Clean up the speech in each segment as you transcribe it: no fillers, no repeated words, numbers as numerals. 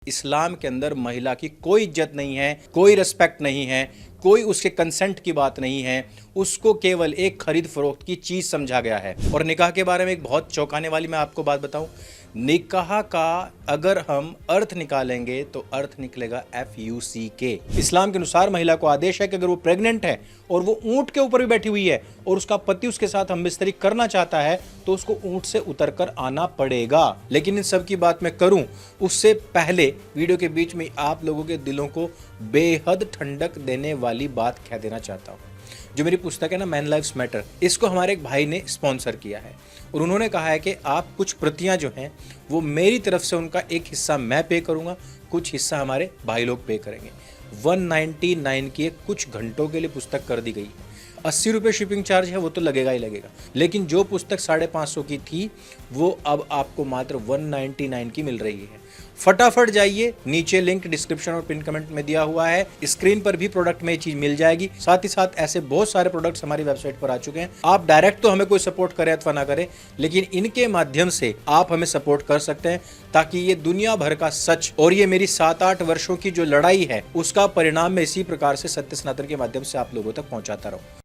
इस्लाम के अंदर महिला की कोई इज्जत नहीं है, कोई रिस्पेक्ट नहीं है, कोई उसके कंसेंट की बात नहीं है। उसको केवल एक खरीद फरोख्त की चीज समझा गया है। और निकाह के बारे में एक बहुत चौंकाने वाली मैं आपको बात बताऊं, निकाह का अगर हम अर्थ निकालेंगे तो अर्थ निकलेगा FUCK। इस्लाम के अनुसार महिला को आदेश है कि अगर वो प्रेग्नेंट है और वो ऊंट के ऊपर भी बैठी हुई है और उसका पति उसके साथ हम बिस्तरी करना चाहता है तो उसको ऊंट से उतरकर आना पड़ेगा। लेकिन इन सब की बात मैं करूं उससे पहले वीडियो के बीच में आप लोगों के दिलों को बेहद ठंडक देने वाली बात कह देना चाहता हूं। जो मेरी पुस्तक है ना, मैन लाइव्स मैटर, इसको हमारे एक भाई ने स्पॉन्सर किया है और उन्होंने कहा है कि आप कुछ प्रतियां जो हैं वो मेरी तरफ से उनका एक हिस्सा मैं पे करूंगा, कुछ हिस्सा हमारे भाई लोग पे करेंगे। 199 की कुछ घंटों के लिए पुस्तक कर दी गई है। 80 रुपये शिपिंग चार्ज है, वो तो लगेगा ही लगेगा। लेकिन जो पुस्तक 550 की थी वो अब आपको मात्र 199 की मिल रही है। फटाफट जाइए, नीचे लिंक डिस्क्रिप्शन और पिन कमेंट में दिया हुआ है। स्क्रीन पर भी प्रोडक्ट में ये चीज मिल जाएगी। साथ ही साथ ऐसे बहुत सारे प्रोडक्ट्स हमारी वेबसाइट पर आ चुके हैं। आप डायरेक्ट तो हमें कोई सपोर्ट करें अथवा ना करें, लेकिन इनके माध्यम से आप हमें सपोर्ट कर सकते हैं ताकि ये दुनिया भर का सच और ये मेरी 7-8 वर्षों की जो लड़ाई है उसका परिणाम मैं इसी प्रकार से सत्य सनातन के माध्यम से आप लोगों तक पहुंचाता रहूं।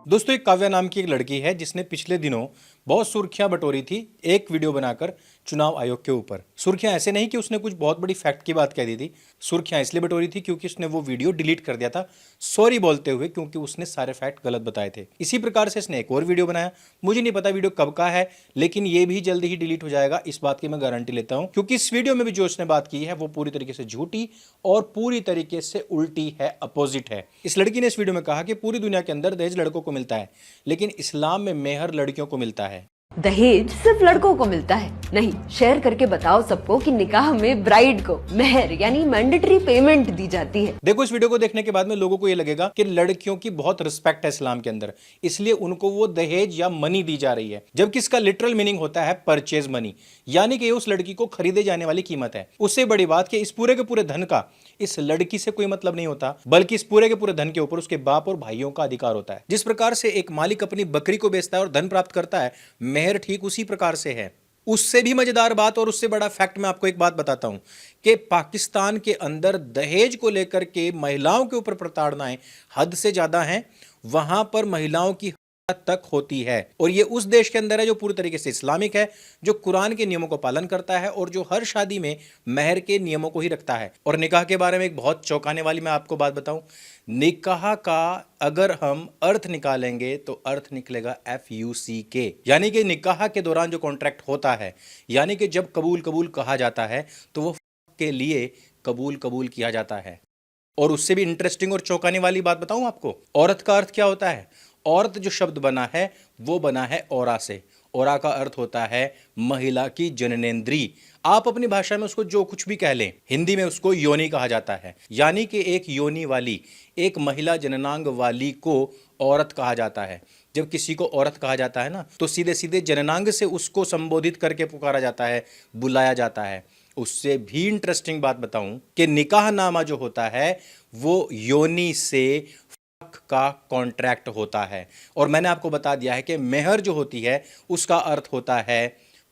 दोस्तों, एक काव्या नाम की एक लड़की है जिसने पिछले दिनों बहुत सुर्खियां बटोरी थी एक वीडियो बनाकर चुनाव आयोग के ऊपर। सुर्खियां ऐसे नहीं कि उसने कुछ बहुत बड़ी फैक्ट की बात कह दी थी, सुर्खियां इसलिए बटोरी थी क्योंकि उसने वो वीडियो डिलीट कर दिया था सॉरी बोलते हुए, क्योंकि उसने सारे फैक्ट गलत बताए थे। इसी प्रकार से इसने एक और वीडियो बनाया। मुझे नहीं पता वीडियो कब का है, लेकिन ये भी जल्द ही डिलीट हो जाएगा, इस बात की मैं गारंटी लेता हूं, क्योंकि इस वीडियो में भी जो उसने बात की है वो पूरी तरीके से झूठी और पूरी तरीके से उल्टी है, अपोजिट है। इस लड़की ने इस वीडियो में कहा कि पूरी दुनिया के अंदर दहेज लड़कों को मिलता है, लेकिन इस्लाम में मेहर लड़कियों को मिलता है। दहेज सिर्फ लड़कों को मिलता है? नहीं, शेयर करके बताओ सबको कि निकाह में ब्राइड को मेहर यानी मैंडेटरी पेमेंट दी जाती है। देखो, इस वीडियो को देखने के बाद में लोगों को ये लगेगा कि लड़कियों की बहुत रिस्पेक्ट है इस्लाम के अंदर, इसलिए उनको वो दहेज या मनी दी जा रही है, जबकि इसका लिटरल मीनिंग होता है परचेज मनी, यानी कि उस लड़की को खरीदे जाने वाली कीमत है। उससे बड़ी बात कि इस पूरे के पूरे धन का इस लड़की से कोई मतलब नहीं होता, बल्कि इस पूरे के पूरे धन के ऊपर उसके बाप और भाइयों का अधिकार होता है। जिस प्रकार से एक मालिक अपनी बकरी को बेचता है और धन प्राप्त करता है, मेहर ठीक उसी प्रकार से है। उससे भी मजेदार बात और उससे बड़ा फैक्ट मैं आपको एक बात बताता हूं कि पाकिस्तान के अंदर दहेज को लेकर के महिलाओं के ऊपर प्रताड़नाएं हद से ज्यादा हैं। वहां पर महिलाओं की तक होती है, और ये उस देश के अंदर है जो पूरी तरीके से इस्लामिक है, जो कुरान के नियमों को पालन करता है और जो हर शादी में मेहर के नियमों को ही रखता है। और निकाह के बारे में एक बहुत चौंकाने वाली मैं आपको बात बताऊं, निकाह का अगर हम अर्थ निकालेंगे तो अर्थ निकलेगा FUCK, यानी कि निकाह के दौरान जो कॉन्ट्रैक्ट होता है, यानी कि जब कबूल कबूल कहा जाता है तो वो के लिए कबूल कबूल किया जाता है। और उससे भी इंटरेस्टिंग और चौंकाने वाली बात बताऊं आपको, औरत का अर्थ क्या होता है? औरत जो शब्द बना है वो बना है औरा से। औरा का अर्थ होता है महिला की जननेंद्री। आप अपनी भाषा में उसको जो कुछ भी कह लें, हिंदी में उसको योनि कहा जाता है, यानी कि एक योनि वाली, एक महिला जननांग वाली को औरत कहा जाता है। जब किसी को औरत कहा जाता है ना, तो सीधे सीधे जननांग से उसको संबोधित करके पुकारा जाता है, बुलाया जाता है। उससे भी इंटरेस्टिंग बात बताऊं कि निकाह नामा जो होता है वो योनि से का कॉन्ट्रैक्ट होता है। और मैंने आपको बता दिया है कि मेहर जो होती है उसका अर्थ होता है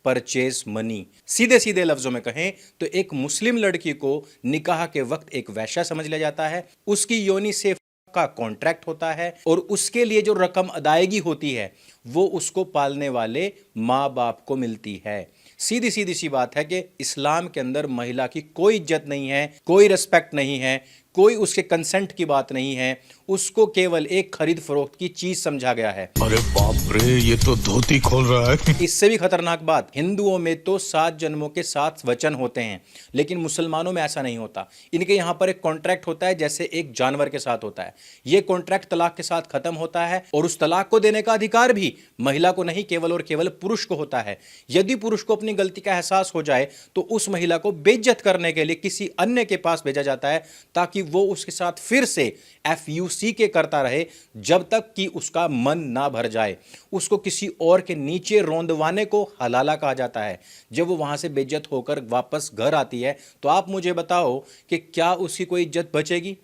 परचेज मनी। सीधे सीधे लफ्जों में कहें तो एक मुस्लिम लड़की को निकाह के वक्त एक वैश्या समझ लिया जाता है, उसकी योनि से का कॉन्ट्रैक्ट होता है और उसके लिए जो रकम अदायगी होती है वो उसको पालने वाले माँ बाप को मिलती है। सीधी सीधी सी बात है कि इस्लाम के अंदर महिला की कोई इज्जत नहीं है, कोई रिस्पेक्ट नहीं है, कोई उसके कंसेंट की बात नहीं है। उसको केवल एक खरीद फरोख्त की चीज समझा गया है। अरे बाप रे, ये तो धोती खोल रहा है। इससे भी खतरनाक बात, हिंदुओं में तो 7 जन्मों के 7 वचन होते हैं, लेकिन मुसलमानों में ऐसा नहीं होता। इनके यहाँ पर एक कॉन्ट्रैक्ट होता है जैसे एक जानवर के साथ होता है। ये कॉन्ट्रैक्ट तलाक के साथ खत्म होता है और उस तलाक को देने का अधिकार भी महिला को नहीं, केवल और केवल पुरुष को होता है। यदि पुरुष को अपनी गलती का एहसास हो जाए तो उस महिला को बेइज्जत करने के लिए किसी अन्य के पास भेजा जाता है ताकि वो उसके साथ फिर से FUCK करता रहे जब तक कि उसका मन ना भर जाए। उसको किसी और के नीचे रोंदवाने को हलाला कहा जाता है। जब वो वहां से बेइज्जत होकर वापस घर आती है तो आप मुझे बताओ कि क्या उसकी कोई इज्जत बचेगी?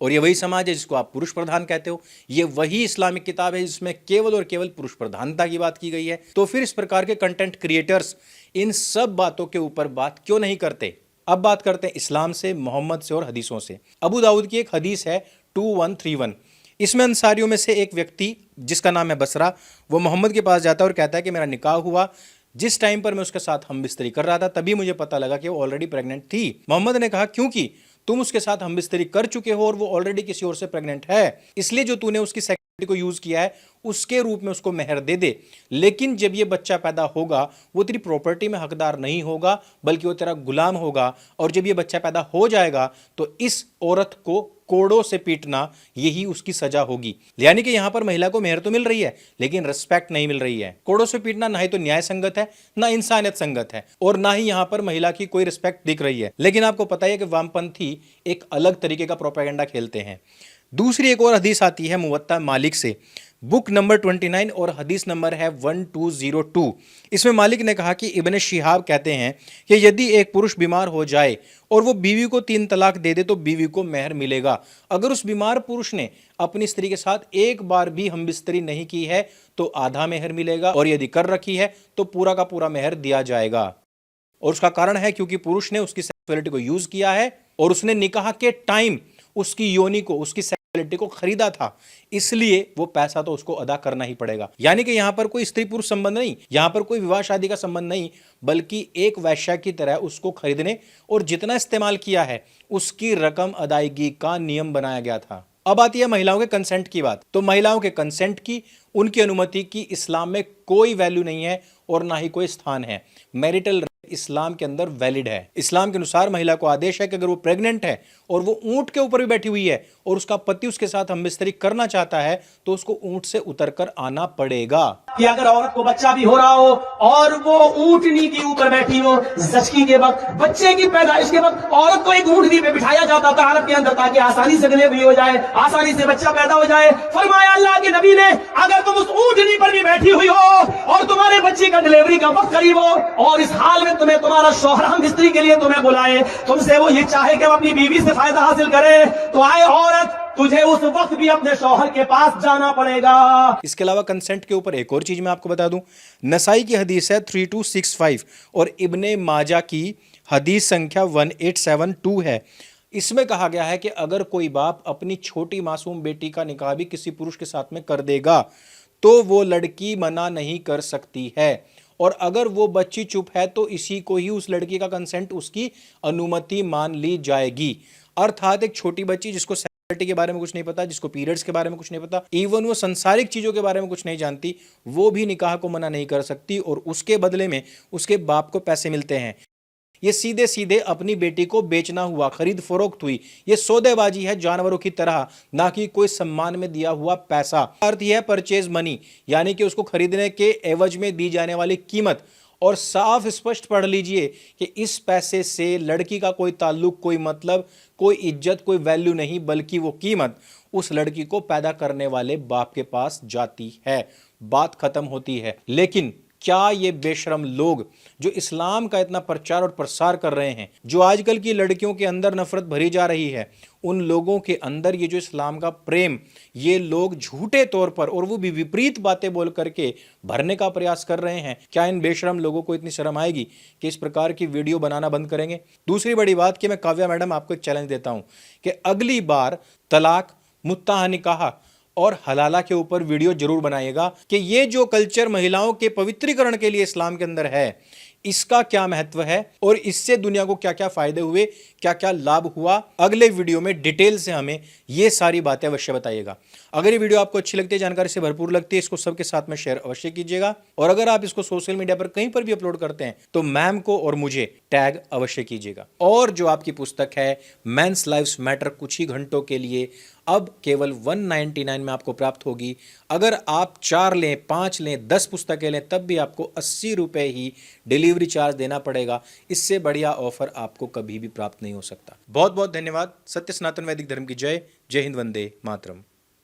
और ये वही समाज है जिसको आप पुरुष प्रधान कहते हो। ये वही इस्लामिक किताब है जिसमें केवल और केवल पुरुष प्रधानता की बात की गई है। तो फिर इस प्रकार के कंटेंट क्रिएटर्स इन सब बातों के ऊपर बात क्यों नहीं करते? अब बात करते हैं इस्लाम से, मोहम्मद से और हदीसों से। अबू दाऊद की एक हदीस है 2131। इसमें अंसारियों में से एक व्यक्ति जिसका नाम है बसरा, वो मोहम्मद के पास जाता है और कहता है कि मेरा निकाह हुआ। जिस टाइम पर मैं उसके साथ हम बिस्तरी कर रहा था तभी मुझे पता लगा कि वो ऑलरेडी प्रेग्नेंट थी। मोहम्मद ने कहा क्योंकि तुम उसके साथ हम बिस्तरी कर चुके हो और वो ऑलरेडी किसी और से प्रेग्नेंट है, इसलिए जो तूने उसकी सेक्सुअलिटी को यूज किया है उसके रूप में उसको मेहर दे दे। लेकिन जब ये बच्चा पैदा होगा वो तेरी प्रॉपर्टी में हकदार नहीं होगा बल्कि वो तेरा गुलाम होगा। और जब ये बच्चा पैदा हो जाएगा तो इस औरत को कोड़ों से पीटना यही उसकी सजा होगी। यानी कि यहां पर महिला को मेहर तो मिल रही है लेकिन रिस्पेक्ट नहीं मिल रही है। कोड़ों से पीटना ना ही तो न्याय संगत है, ना इंसानियत संगत है, और ना ही यहां पर महिला की कोई रिस्पेक्ट दिख रही है। लेकिन आपको पता है कि वामपंथी एक अलग तरीके का प्रोपेगेंडा खेलते हैं। दूसरी एक और हदीस आती है मुवत्ता मालिक से, बुक नंबर 29 और हदीस नंबर है 1202। इसमें मालिक ने कहा कि इब्ने शिहाब कहते हैं कि यदि एक पुरुष बीमार हो जाए और वो बीवी को 3 तलाक दे दे तो बीवी को मेहर मिलेगा। अगर उस बीमार पुरुष ने अपनी स्त्री के साथ एक बार भी हमबिस्तरी नहीं की है तो आधा मेहर मिलेगा, और यदि कर रखी है तो पूरा का पूरा मेहर दिया जाएगा। और उसका कारण है क्योंकि पुरुष ने उसकी सेक्सुअलिटी को यूज किया है और उसने निकाह के टाइम उसकी योनि को, उसकी सेक्सुअलिटी को खरीदा था, इसलिए वो पैसा तो उसको अदा करना ही पड़ेगा। यानी कि यहां पर कोई स्त्री पुरुष संबंध नहीं, यहां पर कोई विवाह शादी का संबंध नहीं, बल्कि एक वैश्या की तरह उसको खरीदने और जितना इस्तेमाल किया है उसकी रकम अदायगी का नियम बनाया गया था। अब आती है महिलाओं के कंसेंट की बात। तो महिलाओं के कंसेंट की, उनकी अनुमति की इस्लाम में कोई वैल्यू नहीं है और ना ही कोई स्थान है। मैरिटल इस्लाम के अंदर वैलिड है। इस्लाम के अनुसार महिला को आदेश है कि अगर वो प्रेग्नेंट है और वो ऊंट के ऊपर भी बैठी हुई है और उसका पति उसके साथ हमबिस्तरी करना चाहता है तो उसको ऊंट से उतरकर आना पड़ेगा। कि अगर औरत को बच्चा भी हो रहा हो और वो ऊंटनी के ऊपर बैठी हो, जचकी के वक्त, बच्चे की पैदाइश के वक्त औरत को एक ऊंटनी पे बिठाया जाता था अरब के अंदर ताकि आसानी से डिलीवरी हो जाए, आसानी से बच्चा पैदा हो जाए। फरमाया अल्लाह के नबी ने, अगर तुम उस ऊंटनी पर भी बैठी हुई हो और तुम्हारे बच्चे का डिलीवरी का वक्त करीब हो और इस हाल में तुम्हें तुम्हारा शौहर हम बिस्तरी के लिए तुम्हें बुलाए, तुमसे वो ये चाहे कि वो अपनी बीवी से फायदा हासिल करे, तो आए औरत, तुझे उस वक्त भी अपने शौहर के पास जाना पड़ेगा। इसके अलावा कंसेंट के ऊपर एक और चीज मैं आपको बता दूं, नसाई की हदीस है 3265 और इब्ने माजा की हदीस संख्या 1872 है। इसमें कहा गया है कि अगर कोई बाप अपनी छोटी मासूम बेटी का निकाह भी किसी पुरुष के साथ में कर देगा तो वो लड़की मना नहीं कर सकती है, और अगर वो बच्ची चुप है तो इसी को ही उस लड़की का कंसेंट, उसकी अनुमति मान ली जाएगी। अर्थात एक छोटी बच्ची जिसको के बारे में कुछ नहीं पता, जिसको पीरियड्स के बारे में कुछ नहीं पता, इवन वो संसारिक चीजों के बारे में कुछ नहीं जानती, वो भी निकाह को मना नहीं कर सकती और उसके बदले में उसके बाप को पैसे मिलते हैं। ये सीधे सीधे अपनी बेटी को बेचना हुआ, खरीद फरोख्त हुई, ये सौदेबाजी है जानवरों की तरह, ना कि कोई सम्मान में दिया हुआ पैसा। अर्थ यह है परचेज मनी, यानी कि उसको खरीदने के एवज में दी जाने वाली कीमत। और साफ स्पष्ट पढ़ लीजिए कि इस पैसे से लड़की का कोई ताल्लुक, कोई मतलब, कोई इज्जत, कोई वैल्यू नहीं, बल्कि वो कीमत उस लड़की को पैदा करने वाले बाप के पास जाती है। बात खत्म होती है। लेकिन क्या ये बेशरम लोग जो इस्लाम का इतना प्रचार और प्रसार कर रहे हैं, जो आजकल की लड़कियों के अंदर नफरत भरी जा रही है, उन लोगों के अंदर ये जो इस्लाम का प्रेम, ये लोग झूठे तौर पर और वो भी विपरीत बातें बोल करके भरने का प्रयास कर रहे हैं, क्या इन बेशरम लोगों को इतनी शर्म आएगी कि इस प्रकार की वीडियो बनाना बंद करेंगे? दूसरी बड़ी बात कि मैं काव्या मैडम आपको एक चैलेंज देता हूं कि अगली बार तलाक, मुत्ताह निकाह और हलाला के ऊपर वीडियो जरूर बनाइएगा कि ये जो कल्चर महिलाओं के पवित्रीकरण के लिए इस्लाम के अंदर है, इसका क्या महत्व है और इससे दुनिया को क्या क्या फायदे हुए, क्या क्या लाभ हुआ। अगले वीडियो में डिटेल से हमें ये सारी बातें अवश्य बताइएगा। अगर ये वीडियो आपको अच्छी लगती है, जानकारी से भरपूर लगती है, इसको सबके साथ में शेयर अवश्य कीजिएगा। और अगर आप इसको सोशल मीडिया पर कहीं पर भी अपलोड करते हैं तो मैम को और मुझे टैग अवश्य कीजिएगा। और जो आपकी पुस्तक है मेंस लाइव्स मैटर कुछ ही घंटों के लिए, अब केवल 199 में आपको प्राप्त होगी। अगर आप 4 लें, 5 लें, 10 पुस्तकें लें, तब भी आपको 80 रुपये ही डिलीवरी चार्ज देना पड़ेगा। इससे बढ़िया ऑफर आपको कभी भी प्राप्त नहीं हो सकता। बहुत बहुत धन्यवाद। सत्य सनातन वैदिक धर्म की जय। जय हिंद, वंदे मातरम।